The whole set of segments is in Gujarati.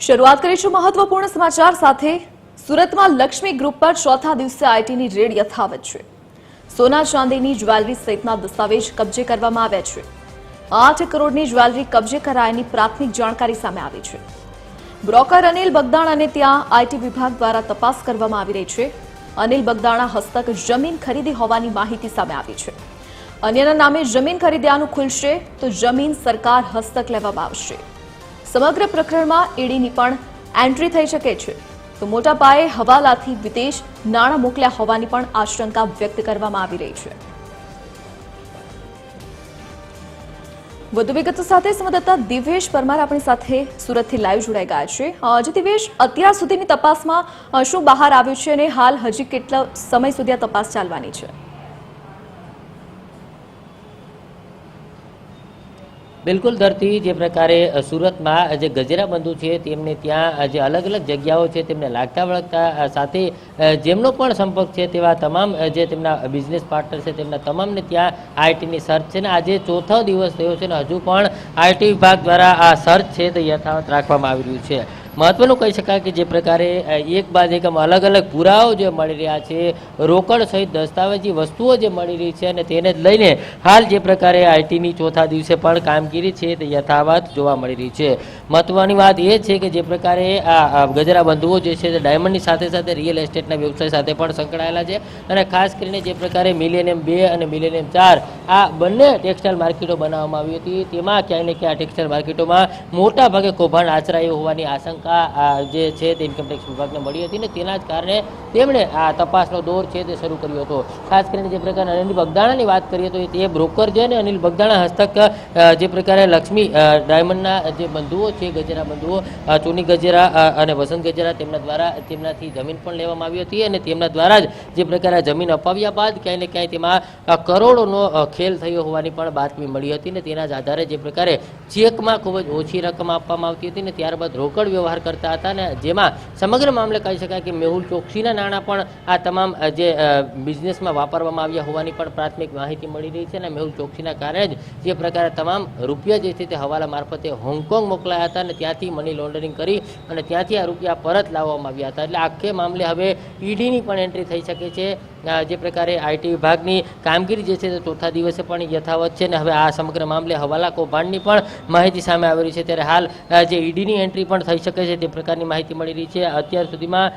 શરૂઆત કરીશું મહત્વપૂર્ણ સમાચાર સાથે। સુરતમાં લક્ષ્મી ગ્રુપ પર ચોથા દિવસે આઈટીની રેડ યથાવત છે। સોના ચાંદીની જ્વેલરી સહિતના દસ્તાવેજ કબજે કરવામાં આવ્યા છે। 8 કરોડની જ્વેલરી કબજે કરાયાની પ્રાથમિક જાણકારી સામે આવી છે। બ્રોકર અનિલ બગદાણાને ત્યાં આઈટી વિભાગ દ્વારા તપાસ કરવામાં આવી રહી છે। અનિલ બગદાણા હસ્તક જમીન ખરીદી હોવાની માહિતી સામે આવી છે। અન્યના નામે જમીન ખરીદ્યાનું ખુલશે તો જમીન સરકાર હસ્તક લેવામાં આવશે। સમગ્ર પ્રકરણમાં ઈડીની પણ એન્ટ્રી થઈ શકે છે તો મોટા પાયે હવાલાથી વિદેશ નાણાં મોકલ્યા હોવાની પણ આશંકા વ્યક્ત કરવામાં આવી રહી છે। વધુ વિગતો સાથે સંવાદદાતા દિવેશ પરમાર આપણી સાથે સુરતથી લાઈવ જોડાઈ ગયા છે। જે દિવેશ, અત્યાર સુધીની તપાસમાં શું બહાર આવ્યું છે અને હાલ હજી કેટલો સમય સુધી આ તપાસ ચાલવાની છે? બિલકુલ ધરતી, જે પ્રકારે સુરતમાં જે ગજેરા બંધુ છે તેમને ત્યાં જે અલગ અલગ જગ્યાઓ છે તેમને લાગતા વળગતા સાથે જેમનો પણ સંપર્ક છે તેવા તમામ જે તેમના બિઝનેસ પાર્ટનર છે તેમના તમામને ત્યાં આઈટીની સર્ચ છે ને આજે ચોથો દિવસ થયો છે ને હજુ પણ આઈટી વિભાગ દ્વારા આ સર્ચ છે તે યથાવત રાખવામાં આવી રહ્યું છે। મહત્વનું કહી શકાય કે જે પ્રકારે એક બાદ એક અલગ અલગ પુરાવો જે મળી રહ્યા છે, રોકડ સહિત દસ્તાવેજી વસ્તુઓ જે મળી રહી છે અને તેને જ લઈને હાલ જે પ્રકારે આઈટીની ચોથા દિવસે પણ કામગીરી છે તે યથાવત જોવા મળી રહી છે। મહત્વની વાત એ છે કે જે પ્રકારે આ ગજરા બંધુઓ જે છે તે ડાયમંડની સાથે સાથે રિયલ એસ્ટેટના વ્યવસાય સાથે પણ સંકળાયેલા છે અને ખાસ કરીને જે પ્રકારે મિલેનિયમ 2 અને મિલેનિયમ 4 આ બંને ટેક્સટાઇલ માર્કેટો બનાવવામાં આવી હતી તેમાં ક્યાંય ને ક્યાંય ટેક્સટાઇલ માર્કેટોમાં મોટા ભાગે કૌભાંડ આચરાયું હોવાની આશંકા જે છે તે ઇન્કમટેક્સ વિભાગને મળી હતી ને તેના જ કારણે તેમણે આ તપાસનો દોર છે તે શરૂ કર્યો હતો। ખાસ કરીને જે પ્રકારે અનિલ બગદાણાની વાત કરીએ તો તે બ્રોકર છે ને અનિલ બગદાણા હસ્તક જે પ્રકારે લક્ષ્મી ડાયમંડના જે બંધુઓ છે, ગજેરા બંધુઓ ચોની ગજેરા અને વસંત ગજેરા તેમના દ્વારા તેમનાથી જમીન પણ લેવામાં આવી હતી અને તેમના દ્વારા જ જે પ્રકારે જમીન અપાવ્યા બાદ ક્યાંય ને ક્યાંય તેમાં કરોડોનો ખેલ થયો હોવાની પણ બાતમી મળી હતી ને તેના જ આધારે જે પ્રકારે ચેકમાં ખૂબ જ ઓછી રકમ આપવામાં આવતી હતી ને ત્યારબાદ રોકડ વ્યવહાર કરતા હતા ને જેમાં સમગ્ર મામલે કહી શકાય કે મેહુલ ચોકસીના નાણાં પણ આ તમામ જે બિઝનેસમાં વાપરવામાં આવ્યા હોવાની પણ પ્રાથમિક માહિતી મળી રહી છે અને મેહુલ ચોકસીના કારણે જ જે પ્રકારે તમામ રૂપિયા જે છે તે હવાલા મારફતે હોંગકોંગ મોકલાયા હતા અને ત્યાંથી મની લોન્ડરિંગ કરી અને ત્યાંથી આ રૂપિયા પરત લાવવામાં આવ્યા હતા। એટલે આખે મામલે હવે ઈડીની પણ એન્ટ્રી થઈ શકે છે। જે પ્રકારે આઈટી વિભાગની કામગીરી જે છે તે ચોથા દિવસે પણ યથાવત છે ને હવે આ સમગ્ર મામલે હવાલા કૌભાંડની પણ માહિતી સામે આવી રહી છે ત્યારે હાલ જે ઈડીની એન્ટ્રી પણ થઈ શકે છે તે પ્રકારની માહિતી મળી રહી છે। અત્યાર સુધીમાં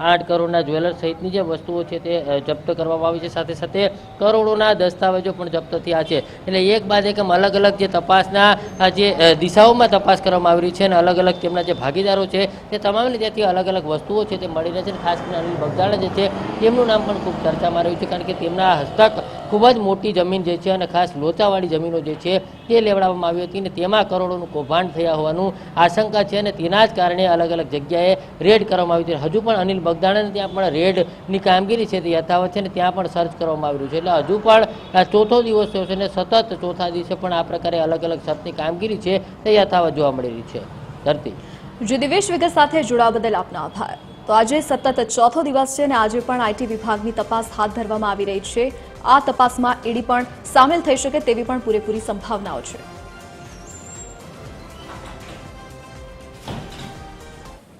8 કરોડના જ્વેલર્સ સહિતની જે વસ્તુઓ છે તે જપ્ત કરવામાં આવી છે, સાથે સાથે કરોડોના દસ્તાવેજો પણ જપ્ત થયા છે। એટલે એક બાદ એક અલગ અલગ જે તપાસના જે દિશાઓમાં તપાસ કરવામાં આવી રહી છે અને અલગ અલગ તેમના જે ભાગીદારો છે તે તમામને ત્યાંથી અલગ અલગ વસ્તુઓ છે તે મળી રહે છે। ખાસ કરીને અનિલ બગદાણા જે છે તેમનું નામ પણ ખૂબ ચર્ચામાં રહ્યું છે કારણ કે તેમના હસ્તક ખૂબ જ મોટી જમીન જે છે અને ખાસ લોચાવાળી જમીનો જે છે તે લેવડાવવામાં આવી હતી અને તેમાં કરોડોનું કૌભાંડ થયા હોવાનું આશંકા છે અને તેના જ કારણે અલગ અલગ જગ્યાએ રેડ કરવામાં આવી હતી। હજુ પણ અનિલ બગદાણાને ત્યાં પણ રેડની કામગીરી છે તે યથાવત છે અને ત્યાં પણ સર્ચ કરવામાં આવી રહ્યું છે। એટલે હજુ પણ ચોથો દિવસ થયો છે અને સતત ચોથા દિવસે પણ આ પ્રકારે અલગ અલગ સર્ચની કામગીરી છે તે યથાવત જોવા મળી રહી છે। ધરતી, જે દિવેશ વિગત સાથે જોડાવા બદલ આપનો આભાર। તો આજે સતત ચોથો દિવસ છે અને આજે પણ આઈટી વિભાગની તપાસ હાથ ધરવામાં આવી રહી છે। આ તપાસમાં ઈડી પણ સામેલ થઈ શકે તેવી પણ પૂરેપૂરી સંભાવનાઓ છે।